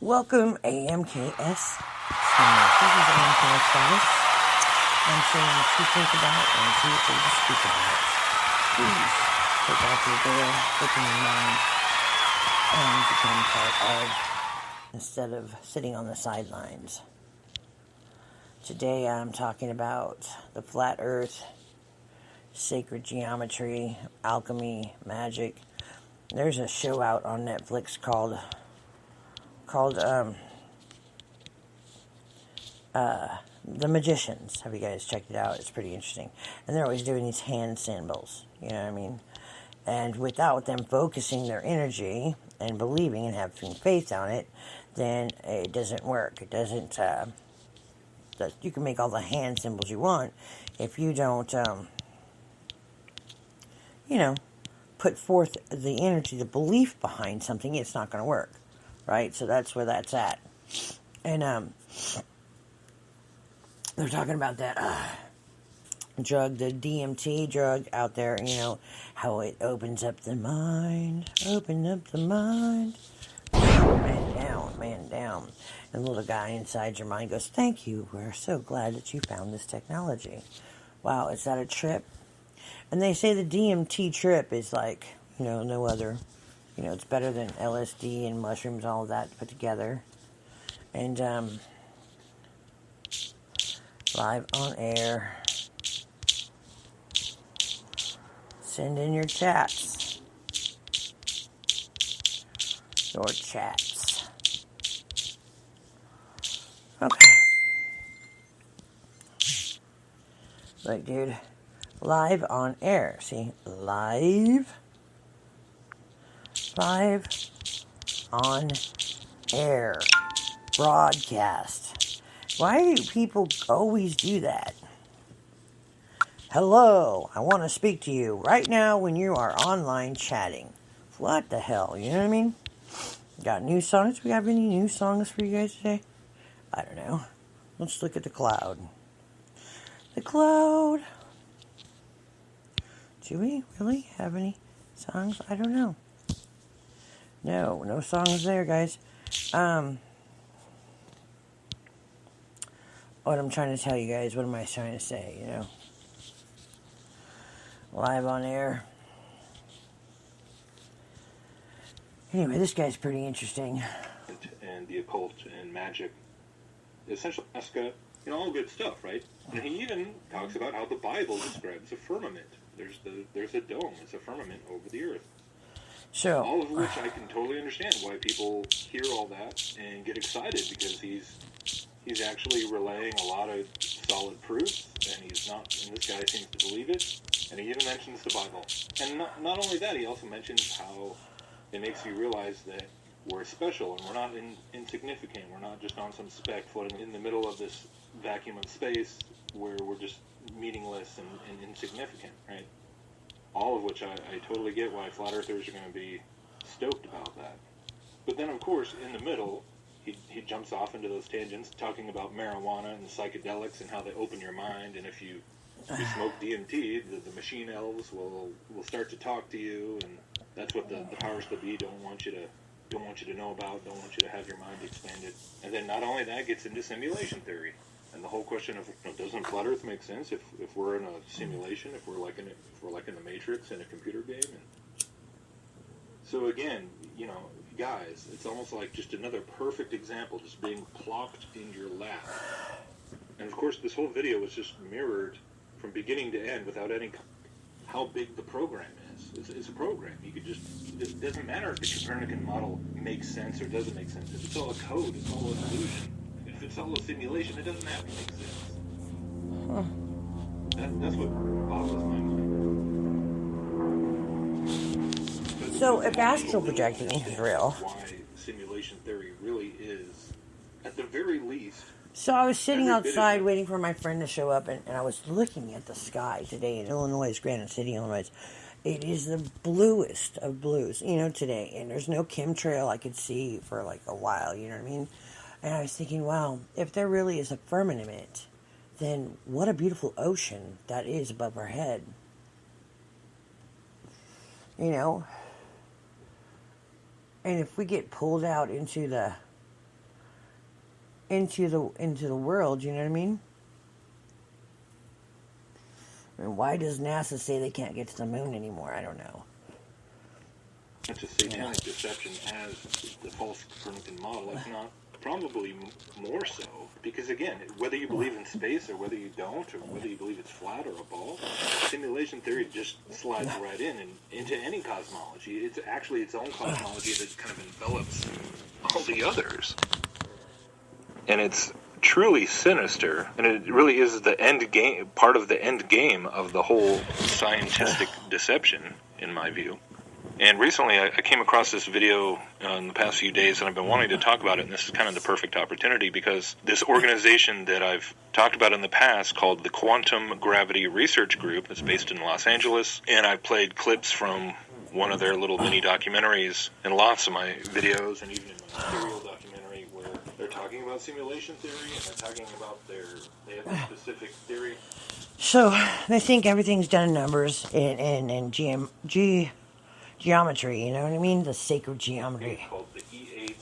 Welcome, AMKS. This is AMKS Status. I'm saying to think about and to speak about. Please take out your door, open your mind, and become part of, instead of sitting on the sidelines. Today I'm talking about the flat earth, sacred geometry, alchemy, magic. There's a show out on Netflix called The Magicians. Have you guys checked it out? It's pretty interesting. And they're always doing these hand symbols, you know what I mean? And without them focusing their energy and believing and having faith on it, then it doesn't work. It doesn't, you can make all the hand symbols you want. If you don't, put forth the energy, the belief behind something, it's not going to work. Right? So that's where that's at. And they're talking about that drug, the DMT drug out there, how it opens up the mind. Man down. And the little guy inside your mind goes, thank you, we're so glad that you found this technology. Wow, is that a trip? And they say the DMT trip is like, no other. It's better than LSD and mushrooms, all of that put together. And, live on air. Send in your chats. Your chats. Okay. Look, dude. Live on air. See? Live on air. Broadcast. Why do people always do that? Hello, I want to speak to you right now when you are online chatting. What the hell, you know what I mean? Got new songs? We have any new songs for you guys today? I don't know. Let's look at the cloud. The cloud. Do we really have any songs? I don't know. No songs there, guys. What I'm trying to tell you guys, what am I trying to say, Live on air. Anyway, this guy's pretty interesting. And the occult and magic. Essentially, all good stuff, right? And he even talks about how the Bible describes a firmament. There's a dome, it's a firmament over the earth. So, all of which I can totally understand why people hear all that and get excited, because he's actually relaying a lot of solid proofs, and this guy seems to believe it, and he even mentions the Bible. And not only that, he also mentions how it makes you realize that we're special, and we're not insignificant. We're not just on some speck floating in the middle of this vacuum of space where we're just meaningless and insignificant, right? All of which I totally get why flat earthers are going to be stoked about that. But then, of course, in the middle, he jumps off into those tangents, talking about marijuana and psychedelics and how they open your mind. And if you smoke DMT, the machine elves will start to talk to you, and that's what the powers that be don't want you to know about, don't want you to have your mind expanded. And then not only that, gets into simulation theory. And the whole question of, doesn't flat Earth make sense if we're in a simulation, if we're like in the Matrix in a computer game? And so again, guys, it's almost like just another perfect example just being plopped in your lap. And of course, this whole video was just mirrored from beginning to end without any how big the program is. It's a program. It doesn't matter if the Copernican model makes sense or doesn't make sense. If it's all a code, it's all an illusion. If it's all a simulation, it doesn't have to make sense. That's what boggles my mind. So if astral projecting is real, why simulation theory really is, at the very least. So I was sitting outside waiting for my friend to show up, and I was looking at the sky today in Illinois, Granite City, Illinois. It is the bluest of blues, today. And there's no chemtrail I could see for like a while, you know what I mean? And I was thinking, wow, if there really is a firmament, then what a beautiful ocean that is above our head. And if we get pulled out into the into the world. You know what I mean? And why does NASA say they can't get to the moon anymore? I don't know. It's a satanic deception as the false Copernican model. It's not, probably more so, because again, whether you believe in space or whether you don't, or whether you believe it's flat or a ball, simulation theory just slides right in and into any cosmology. It's actually its own cosmology that kind of envelops all the others. And it's truly sinister, and it really is the end game, part of the end game of the whole scientific deception, in my view. And recently I came across this video in the past few days, and I've been wanting to talk about it, and this is kind of the perfect opportunity, because this organization that I've talked about in the past called the Quantum Gravity Research Group, that's based in Los Angeles, and I played clips from one of their little mini documentaries in lots of my videos, and even in my serial documentary, where they're talking about simulation theory, and they're talking about they have a specific theory. So they think everything's done in numbers and geometry, you know what I mean? The sacred geometry. It's called the E8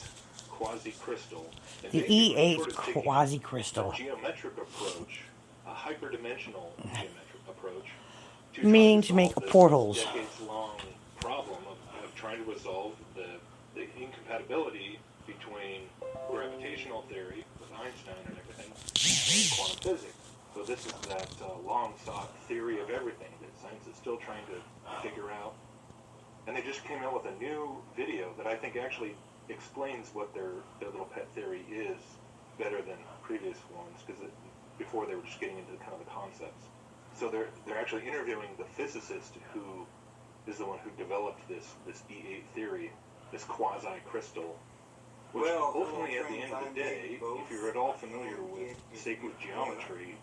quasi-crystal. The E8 quasi-crystal. A geometric approach, a hyperdimensional geometric approach, meaning to make portals. Decades-long problem of trying to resolve the incompatibility between gravitational theory with Einstein and everything and quantum physics. So this is that long-sought theory of everything that science is still trying to figure out. And they just came out with a new video that I think actually explains what their little pet theory is better than previous ones, because before they were just getting into kind of the concepts. So they're actually interviewing the physicist who is the one who developed this E8 theory, this quasi-crystal, which ultimately at the end of the day, if you're at all familiar with sacred geometry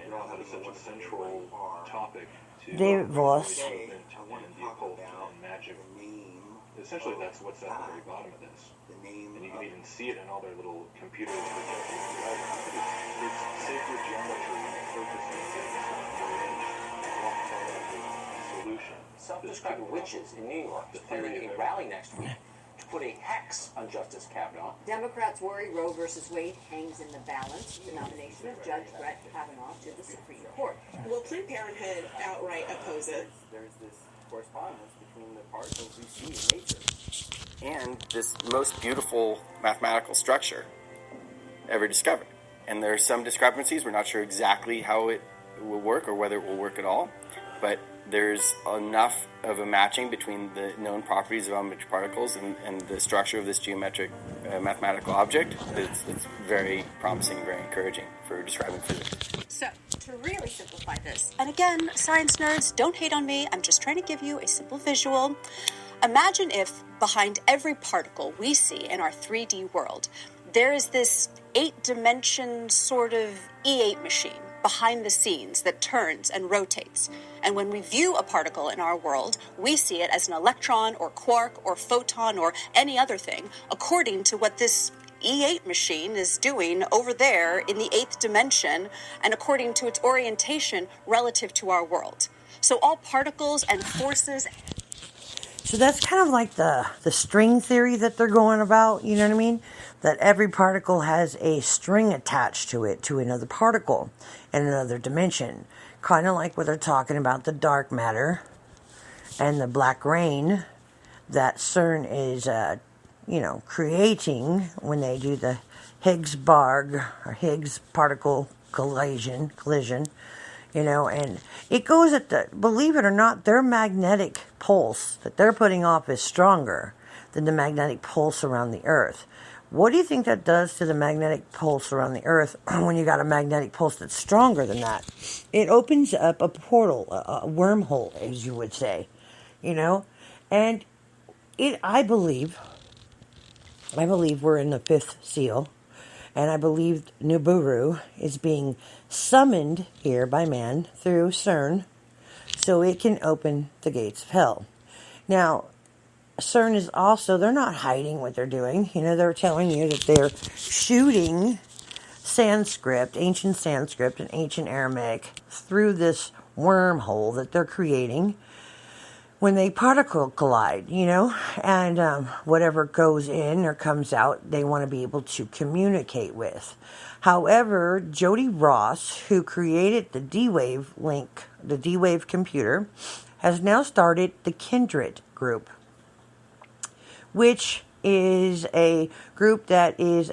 and how that is such a central topic to David Voss. and the occult and magic. Essentially, that's what's at the very bottom of this. And you can even see it in all their little computers projecting it's sacred geometry focusing on the solution. Self-described witches in New York planning a rally next week to put a hex on Justice Kavanaugh. Democrats worry Roe versus Wade hangs in the balance. The nomination of Judge Brett Kavanaugh to the Supreme Court. Will Planned Parenthood outright oppose it? There's this correspondence between the particles we see in nature and this most beautiful mathematical structure ever discovered. And there are some discrepancies. We're not sure exactly how it will work or whether it will work at all, but there's enough of a matching between the known properties of elementary particles and the structure of this geometric mathematical object. It's very promising, very encouraging for describing physics. So, to really simplify this, and again, science nerds, don't hate on me, I'm just trying to give you a simple visual. Imagine if behind every particle we see in our 3D world, there is this 8-dimension sort of E8 machine behind the scenes that turns and rotates. And when we view a particle in our world, we see it as an electron or quark or photon or any other thing, according to what this E8 machine is doing over there in the 8th dimension and according to its orientation relative to our world. So all particles and forces... So that's kind of like the string theory that they're going about, you know what I mean? That every particle has a string attached to it, to another particle in another dimension. Kind of like what they're talking about, the dark matter and the black rain that CERN is, creating when they do the Higgs-Barg or Higgs particle collision, and it goes at believe it or not, their magnetic pulse that they're putting off is stronger than the magnetic pulse around the Earth. What do you think that does to the magnetic pulse around the Earth when you got a magnetic pulse that's stronger than that? It opens up a portal, a wormhole, as you would say, and I believe we're in the 5th seal, and I believe Nibiru is being summoned here by man through CERN so it can open the gates of hell. Now, CERN is also, they're not hiding what they're doing. They're telling you that they're shooting Sanskrit, ancient Sanskrit and ancient Aramaic through this wormhole that they're creating when they particle collide, and whatever goes in or comes out, they want to be able to communicate with. However, Jody Ross, who created the D-Wave link, the D-Wave computer, has now started the Kindred group, which is a group that is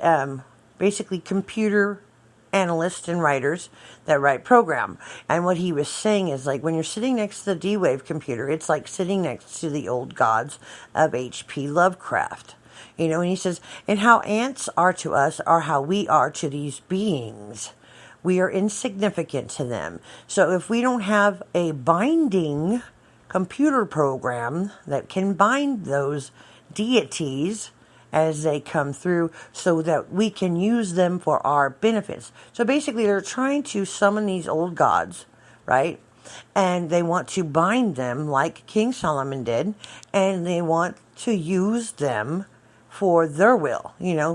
basically computer analysts and writers that write program. And what he was saying is, like, when you're sitting next to the D-Wave computer, it's like sitting next to the old gods of H.P. Lovecraft. And he says, and how ants are to us are how we are to these beings. We are insignificant to them. So if we don't have a binding computer program that can bind those deities as they come through so that we can use them for our benefits. So basically they're trying to summon these old gods, right? And they want to bind them like King Solomon did, and they want to use them for their will,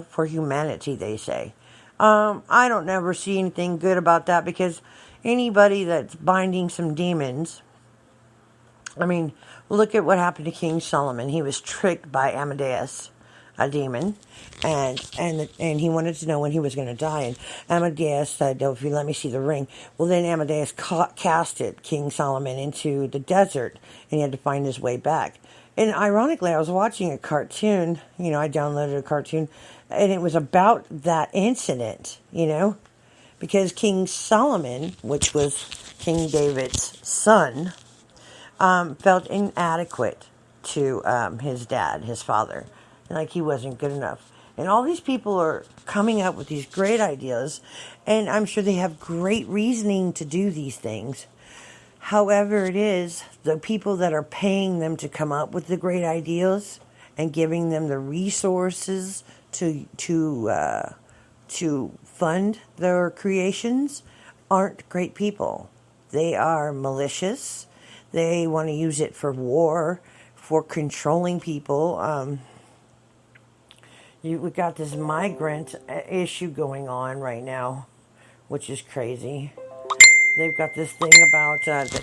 for humanity, they say. I don't never see anything good about that, because anybody that's binding some demons, look at what happened to King Solomon. He was tricked by Amadeus, a demon, and he wanted to know when he was going to die. And Amadeus said, "Oh, if you let me see the ring." Well, then Amadeus casted King Solomon into the desert, and he had to find his way back. And ironically, I was watching a cartoon. I downloaded a cartoon, and it was about that incident. Because King Solomon, which was King David's son, felt inadequate to his dad, his father. Like he wasn't good enough. And all these people are coming up with these great ideas, and I'm sure they have great reasoning to do these things. However it is, the people that are paying them to come up with the great ideas and giving them the resources to fund their creations aren't great people. They are malicious. They want to use it for war, for controlling people. We've got this migrant issue going on right now, which is crazy. They've got this thing about the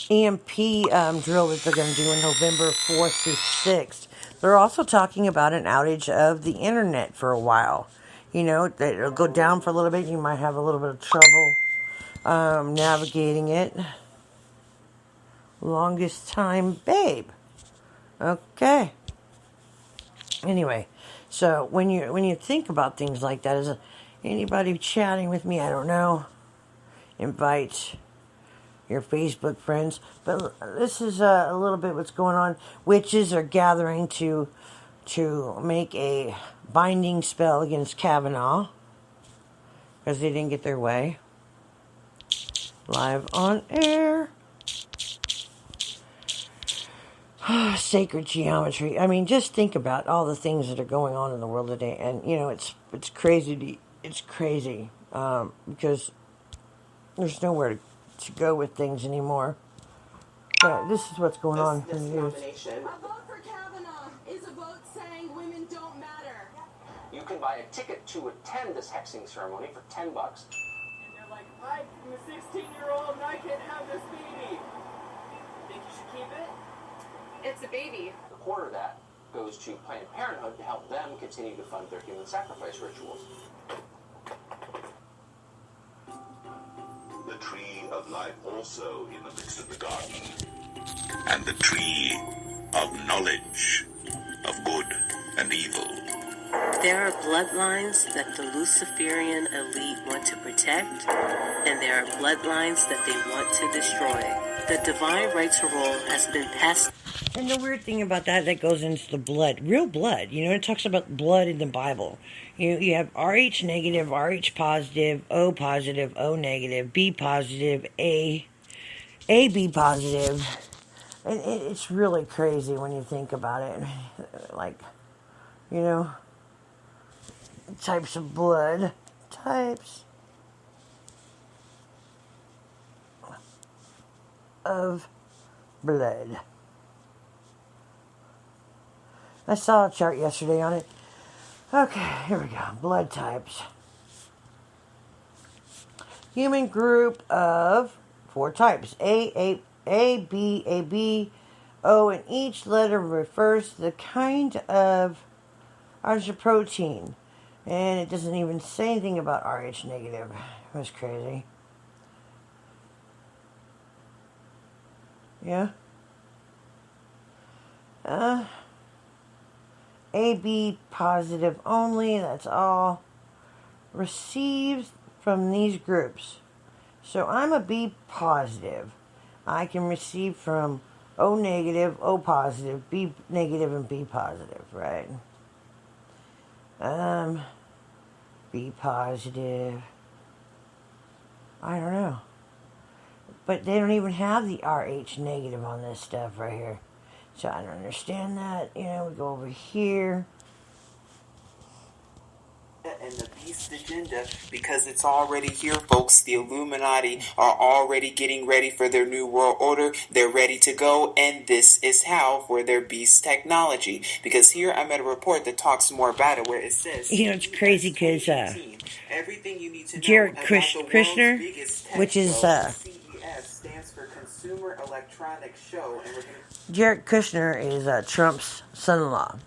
EMP drill that they're going to do in November 4th through 6th. They're also talking about an outage of the internet for a while. It'll go down for a little bit. You might have a little bit of trouble navigating it. Longest time, babe. Okay. Anyway, so when you think about things like that, is anybody chatting with me? I don't know. Invite your Facebook friends. But this is a little bit what's going on. Witches are gathering to make a binding spell against Kavanaugh because they didn't get their way. Live on air. Sacred geometry. Just think about all the things that are going on in the world today, and it's crazy. It's crazy because there's nowhere to go with things anymore. But this is what's going on. This nomination. A vote for Kavanaugh is a vote saying women don't matter. You can buy a ticket to attend this hexing ceremony for $10. And they're like, I'm a 16-year-old and I can't have this baby. Think you should keep it? It's a baby. A quarter of that goes to Planned Parenthood to help them continue to fund their human sacrifice rituals. The tree of life also in the midst of the garden, and the tree of knowledge of good and evil. There are bloodlines that the Luciferian elite want to protect, and there are bloodlines that they want to destroy. The divine right to rule has been passed. And the weird thing about that goes into the blood, real blood. It talks about blood in the Bible. You have RH negative, RH positive, O negative, B positive, AB positive. And it's really crazy when you think about it. Types of blood. Types of blood. I saw a chart yesterday on it. Okay, here we go. Blood types. human group of 4 types. A, B, O, and each letter refers to the kind of Rh protein. And it doesn't even say anything about Rh negative. It was crazy. Yeah. AB positive only, that's all. Received from these groups. So I'm a B positive. I can receive from O negative, O positive, B negative, and B positive, right? B positive. I don't know. But they don't even have the Rh negative on this stuff right here. So I don't understand that. We go over here. And the beast agenda, because it's already here, folks. The Illuminati are already getting ready for their new world order. They're ready to go, and this is how for their beast technology. Because here I'm at a report that talks more about it, where it says, it's crazy because everything you need to know Jared about Kushner, the biggest tech which is CES stands for Consumer Electronics Show, and Jared Kushner is Trump's son-in-law.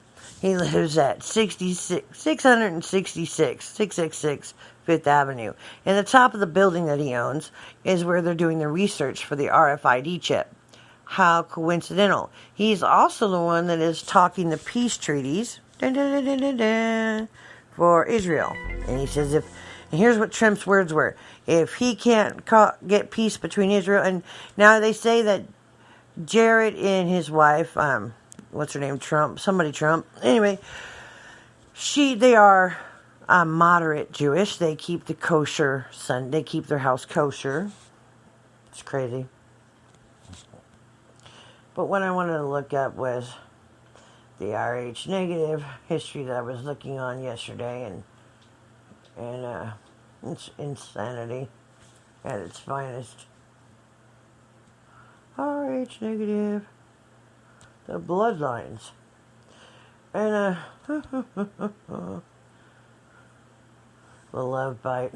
He lives at 666 Fifth Avenue. And the top of the building that he owns is where they're doing the research for the RFID chip. How coincidental. He's also the one that is talking the peace treaties for Israel. And he says and here's what Trump's words were. If he can't get peace between Israel, and now they say that Jared and his wife, what's her name? Trump. Anyway, they are moderate Jewish. They keep the kosher They keep their house kosher. It's crazy. But what I wanted to look up was the Rh negative history that I was looking on yesterday, and it's insanity at its finest. Rh negative. The bloodlines. And, the love bite.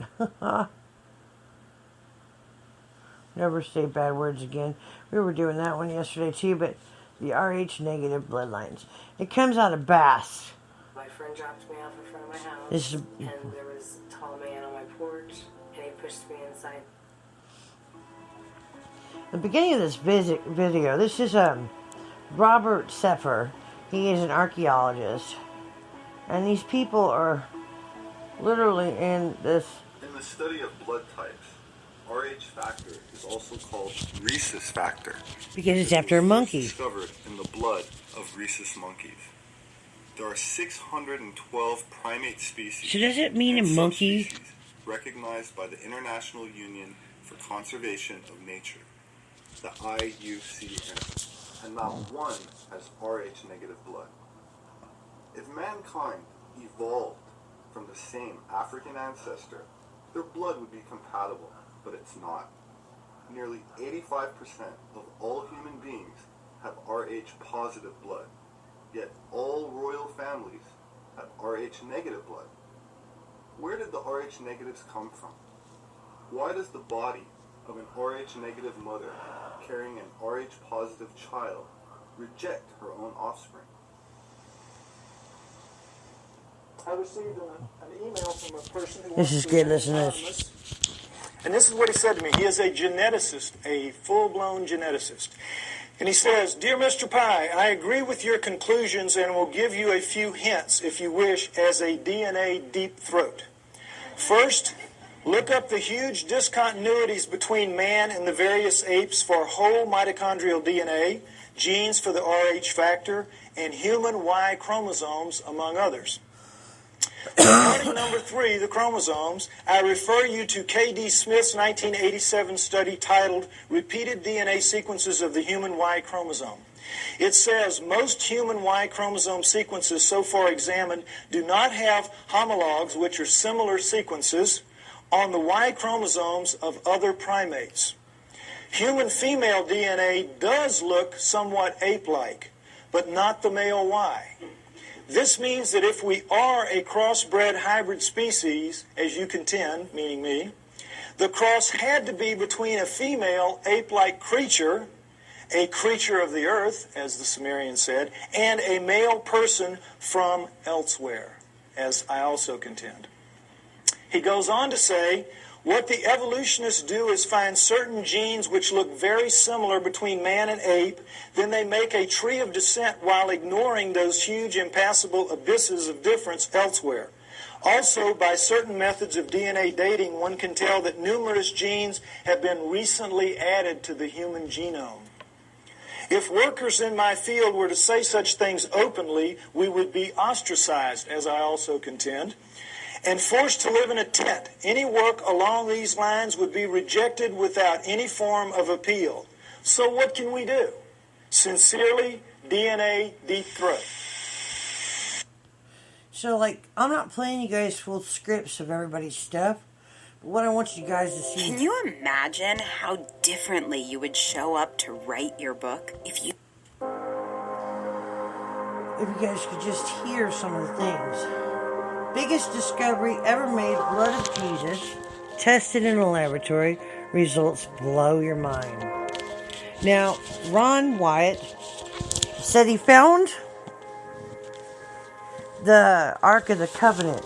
Never say bad words again. We were doing that one yesterday too, but the Rh negative bloodlines. It comes out of Bass. My friend dropped me off in front of my house, and there was a tall man on my porch, and he pushed me inside. The beginning of this video, this is Robert Seffer. He is an archaeologist. And these people are literally in this. In the study of blood types, Rh factor is also called rhesus factor. Because it's after monkeys. Discovered in the blood of rhesus monkeys. There are 612 primate species. So does it mean a monkey? Recognized by the International Union for Conservation of Nature, the IUCN. And not one has Rh negative blood. If mankind evolved from the same African ancestor, their blood would be compatible, but it's not. Nearly 85% of all human beings have Rh positive blood, yet all royal families have Rh negative blood. Where did the Rh negatives come from? Why does the body of an Rh negative mother carrying an Rh positive child reject her own offspring? I received an email from a person who This is good, listen to this. And this is what he said to me. He is a geneticist, a full-blown geneticist. And he says, "Dear Mr. Pye, I agree with your conclusions and will give you a few hints, if you wish, as a DNA deep throat. First, look up the huge discontinuities between man and the various apes for whole mitochondrial DNA, genes for the Rh factor, and human Y chromosomes, among others. Regarding number 3, the chromosomes, I refer you to K.D. Smith's 1987 study titled Repeated DNA Sequences of the Human Y Chromosome. It says most human Y chromosome sequences so far examined do not have homologs, which are similar sequences, on the Y chromosomes of other primates. Human female DNA does look somewhat ape-like, but not the male Y. This means that if we are a crossbred hybrid species, as you contend, meaning me, The cross had to be between a female ape-like creature, a creature of the earth, as the Sumerians said, and a male person from elsewhere, as I also contend. He goes on to say, what the evolutionists do is find certain genes which look very similar between man and ape, then they make a tree of descent while ignoring those huge impassable abysses of difference elsewhere. Also, by certain methods of DNA dating, one can tell that numerous genes have been recently added to the human genome. If workers in my field were to say such things openly, we would be ostracized, as I also contend, and forced to live in a tent. Any work along these lines would be rejected without any form of appeal. So what can we do? Sincerely, DNA Deep Throat. So, I'm not playing you guys full scripts of everybody's stuff, but what I want you guys to see... Can you imagine how differently you would show up to write your book if you guys could just hear some of the things. Biggest discovery ever made, blood of Jesus, tested in a laboratory, results blow your mind. Now, Ron Wyatt said he found the Ark of the Covenant,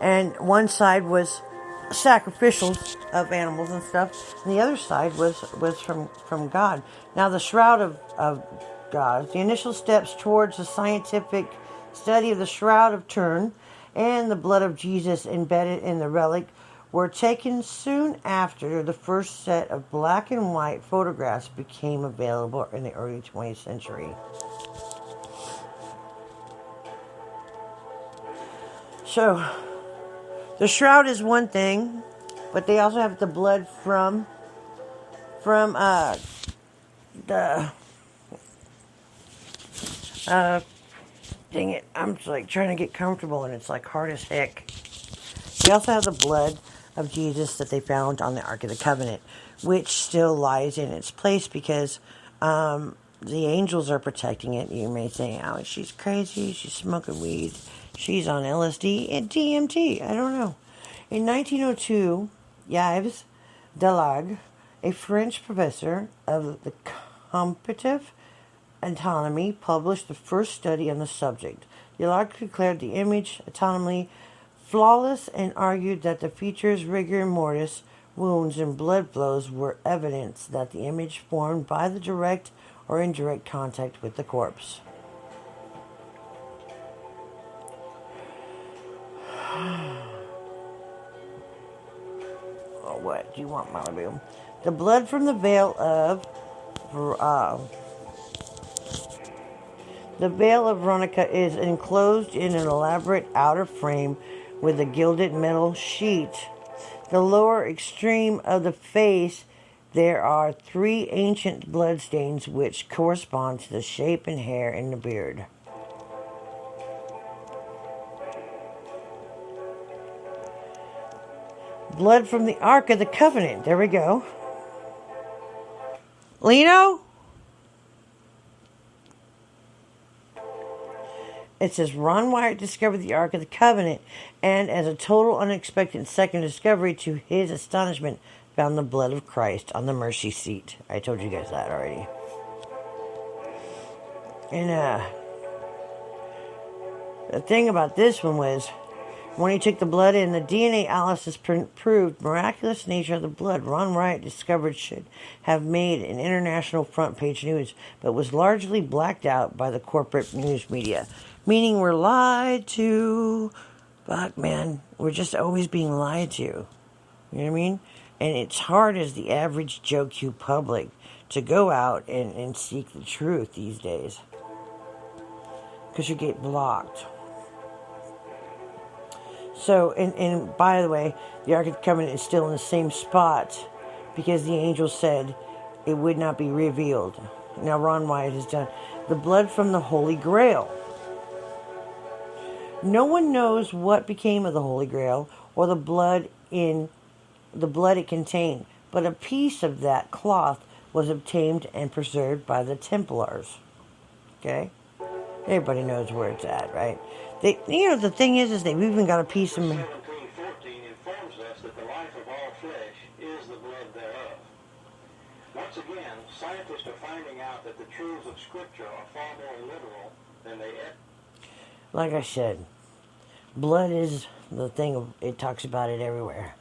and one side was sacrificials of animals and stuff, and the other side was from God. Now, the Shroud of God, the initial steps towards the scientific study of the Shroud of Turin and the blood of Jesus embedded in the relic were taken soon after the first set of black and white photographs became available in the early 20th century. So, the shroud is one thing, but they also have the blood from dang it, I'm just trying to get comfortable and it's hard as heck. They also have the blood of Jesus that they found on the Ark of the Covenant, which still lies in its place because the angels are protecting it. You may say, oh, she's crazy, she's smoking weed, she's on LSD and DMT, I don't know. In 1902, Yves Delague, a French professor of the comparative anatomy, published the first study on the subject. Delague declared the image anatomically flawless and argued that the features, rigor mortis, wounds, and blood flows were evidence that the image formed by the direct or indirect contact with the corpse. Oh, what do you want, Malibu? The blood from the veil of Veronica is enclosed in an elaborate outer frame with a gilded metal sheet. The lower extreme of the face, there are 3 ancient bloodstains which correspond to the shape and hair in the beard. Blood from the Ark of the Covenant. There we go. Lino? It says, Ron Wyatt discovered the Ark of the Covenant, and as a total unexpected second discovery, to his astonishment, found the blood of Christ on the mercy seat. I told you guys that already. And, the thing about this one was, when he took the blood in, the DNA analysis proved miraculous nature of the blood. Ron Wyatt discovered should have made an international front page news, but was largely blacked out by the corporate news media. Meaning we're lied to. Fuck, man. We're just always being lied to. You know what I mean? And it's hard as the average Joe Q public to go out and seek the truth these days. Because you get blocked. So, and by the way, the Ark of the Covenant is still in the same spot because the angel said it would not be revealed. Now Ron Wyatt has done the blood from the Holy Grail. No one knows what became of the Holy Grail or the blood it contained, but a piece of that cloth was obtained and preserved by the Templars. Okay? Everybody knows where it's at, right? The thing is they've even got a piece of... 1714 informs us that the again, scientists are finding out that the truths of Scripture are far more literal than they ever. Like I said, blood is the thing, it talks about it everywhere.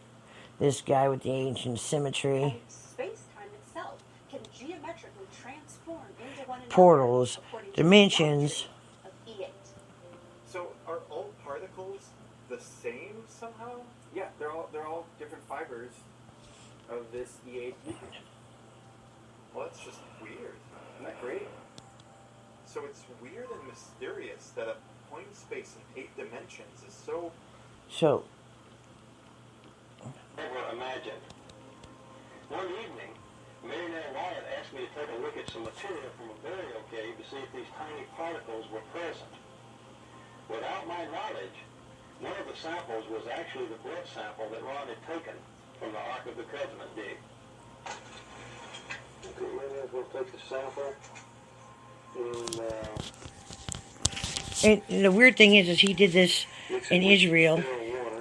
This guy with the ancient symmetry. And space-time itself can geometrically transform into one another. Portals, dimensions. Of E8. So are all particles the same somehow? Yeah, they're all different fibers of this E8 beacon. Well, that's just weird. Isn't that great? So it's weird and mysterious that a point space in 8 dimensions is so... Never imagined. One evening, Mary Nell Wyatt asked me to take a look at some material from a burial cave to see if these tiny particles were present. Without my knowledge, one of the samples was actually the blood sample that Ron had taken from the Ark of the Covenant dig. Okay, maybe we'll take the sample. And the weird thing is he did this in Israel.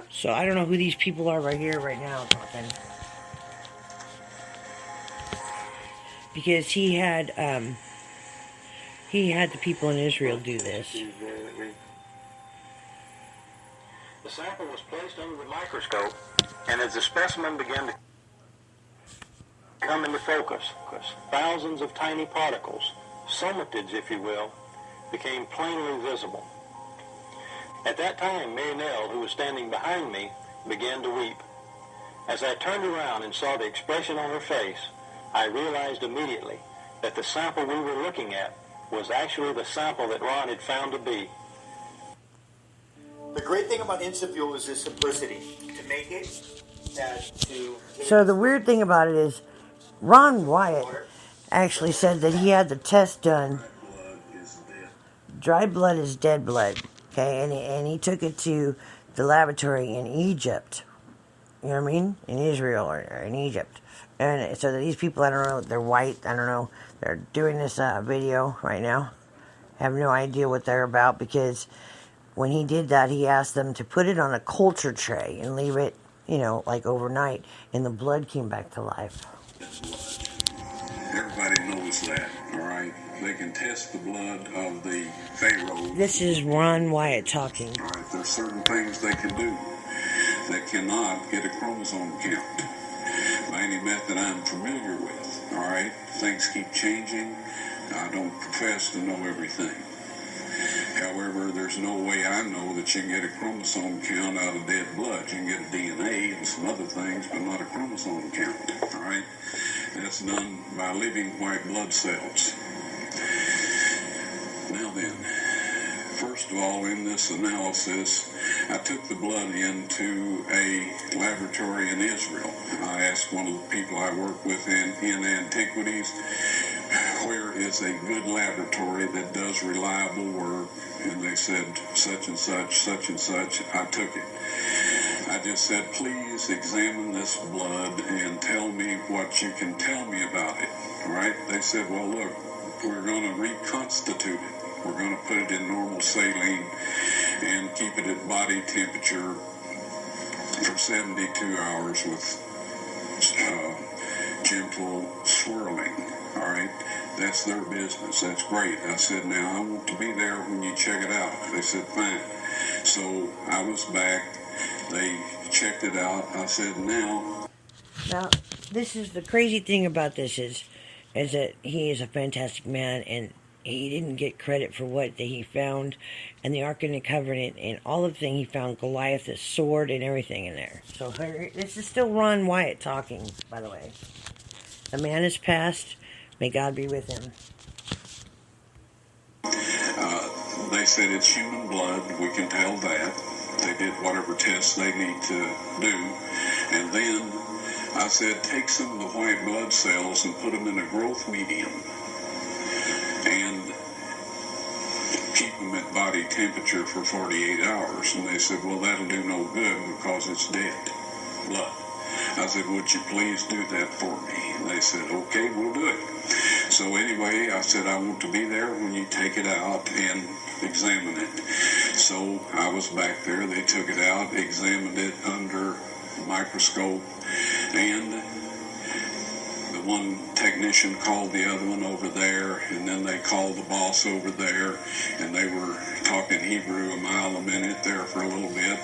So I don't know who these people are right here, right now, talking. Because he had the people in Israel do this. The sample was placed under the microscope, and as the specimen began to come into focus, thousands of tiny particles, somatids if you will, became plainly visible. At that time, Mary Nell, who was standing behind me, began to weep. As I turned around and saw the expression on her face, I realized immediately that the sample we were looking at was actually the sample that Ron had found to be. The great thing about instant fuel is its simplicity. To make it, So the weird thing about it is, Ron Wyatt actually said that he had the test done. Dry blood is dead blood. Okay, and he took it to the laboratory in Egypt. You know what I mean? In Israel or in Egypt. And so that these people, I don't know, they're white, I don't know, they're doing this video right now. I have no idea what they're about, because when he did that, he asked them to put it on a culture tray and leave it, you know, like overnight, and the blood came back to life. Everybody knows that, all right? They can test the blood of the pharaoh. This is Ron Wyatt talking. All right, there's certain things they can do that cannot get a chromosome count by any method I'm familiar with, all right? Things keep changing. I don't profess to know everything. However, there's no way I know that you can get a chromosome count out of dead blood. You can get a DNA and some other things, but not a chromosome count, all right? That's done by living white blood cells. Now then, first of all, in this analysis, I took the blood into a laboratory in Israel. I asked one of the people I work with in antiquities, where is a good laboratory that does reliable work? And they said, such and such, such and such. I took it. I just said, please examine this blood and tell me what you can tell me about it. All right? They said, well, look, we're going to reconstitute it. We're going to put it in normal saline and keep it at body temperature for 72 hours with gentle swirling. All right? That's their business. That's great. I said, now I want to be there when you check it out. They said, fine. So I was back. They checked it out. I said, now, this is the crazy thing about this is that he is a fantastic man, and he didn't get credit for what he found, and the Ark of the Covenant, and all of the things he found, Goliath's sword and everything in there. So this is still Ron Wyatt talking, by the way. The man is passed. May God be with him. They said it's human blood. We can tell that. They did whatever tests they need to do. And then I said, take some of the white blood cells and put them in a growth medium and keep them at body temperature for 48 hours. And they said, well, that'll do no good because it's dead blood. I said, would you please do that for me? And they said, okay, we'll do it. So anyway, I said, I want to be there when you take it out and examine it. So I was back there. They took it out, examined it under a microscope, and the one technician called the other one over there, and then they called the boss over there, and they were talking Hebrew a mile a minute there for a little bit,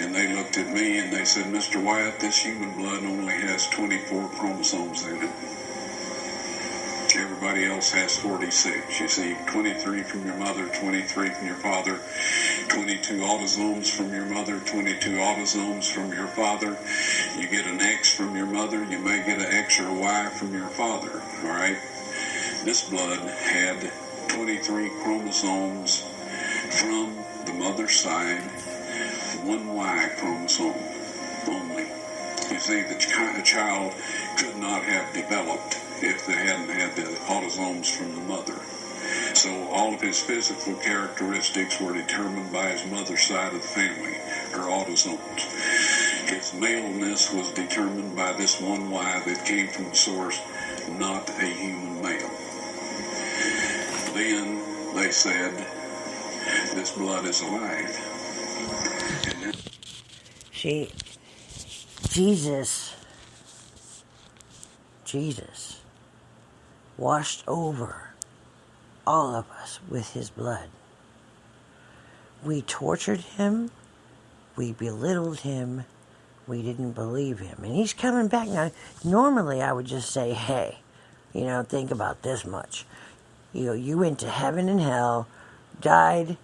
and they looked at me and they said, Mr. Wyatt, this human blood only has 24 chromosomes in it. Everybody else has 46. You see, 23 from your mother, 23 from your father, 22 autosomes from your mother, 22 autosomes from your father. You get an X from your mother, you may get an X or a Y from your father, all right? This blood had 23 chromosomes from the mother's side, one Y chromosome only. You see, the child could not have developed if they hadn't had the autosomes from the mother. So all of his physical characteristics were determined by his mother's side of the family, her autosomes. His maleness was determined by this one Y that came from the source, not a human male. Then they said, this blood is alive. See, Jesus washed over all of us with his blood. We tortured him, we belittled him, we didn't believe him. And he's coming back now. Normally I would just say, hey, think about this much. You went to heaven and hell, died,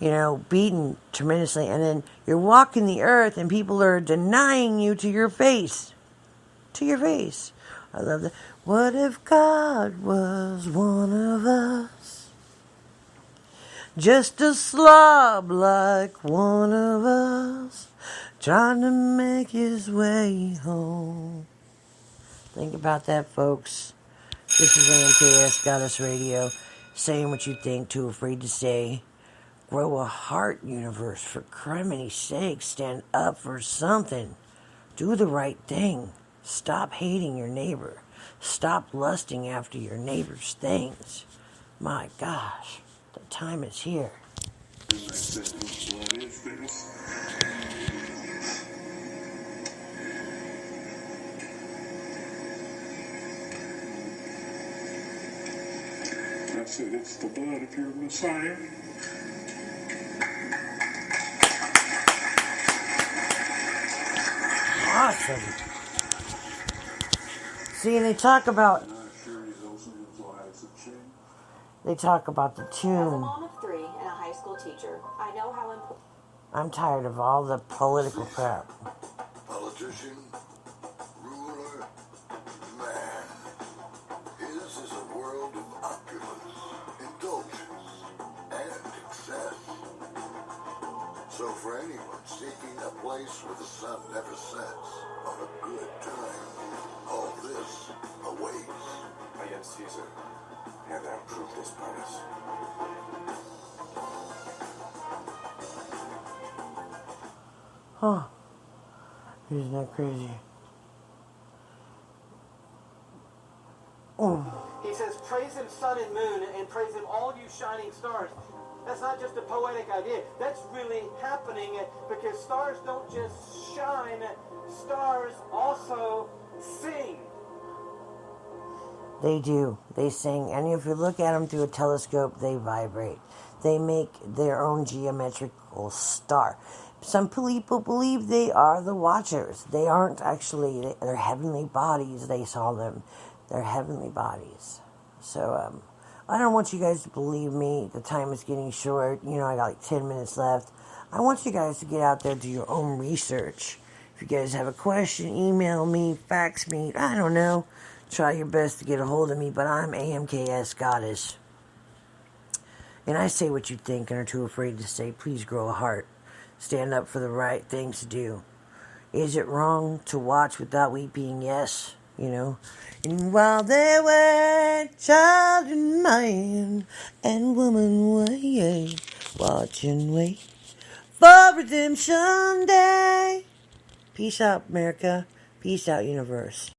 beaten tremendously, and then you're walking the earth and people are denying you to your face. To your face. I love that. What if God was one of us? Just a slob like one of us, trying to make his way home. Think about that, folks. This is AMKS Goddess Radio, saying what you think, too afraid to say. Grow a heart, universe, for criminy sake. Stand up for something. Do the right thing. Stop hating your neighbor. Stop lusting after your neighbor's things. My gosh, the time is here. And they said, whose blood is this? I said, it's the blood of your Messiah. Awesome. See, and they talk about the As a tune. mom of three and a high school teacher, I know how important. I'm tired of all the political crap. Politician, ruler, man. His is a world of opulence, indulgence, and excess. So for anyone seeking a place where the sun never sets on a good time, all this awaits. I am Caesar, and I approve this Paris. Huh. Isn't that crazy? He says, praise him, sun and moon, and praise him, all you shining stars. That's not just a poetic idea. That's really happening because stars don't just shine. Stars also sing. They do. They sing. And if you look at them through a telescope, they vibrate. They make their own geometrical star. Some people believe they are the watchers. They aren't actually. They're heavenly bodies. They saw them. They're heavenly bodies. So, I don't want you guys to believe me. The time is getting short. I got like 10 minutes left. I want you guys to get out there, do your own research. If you guys have a question, email me, fax me, I don't know. Try your best to get a hold of me, but I'm AMKS Goddess. And I say what you think and are too afraid to say. Please grow a heart. Stand up for the right things to do. Is it wrong to watch without weeping? Yes. And while they were child and man and woman wait, watch and wait for redemption day. Peace out, America. Peace out, universe.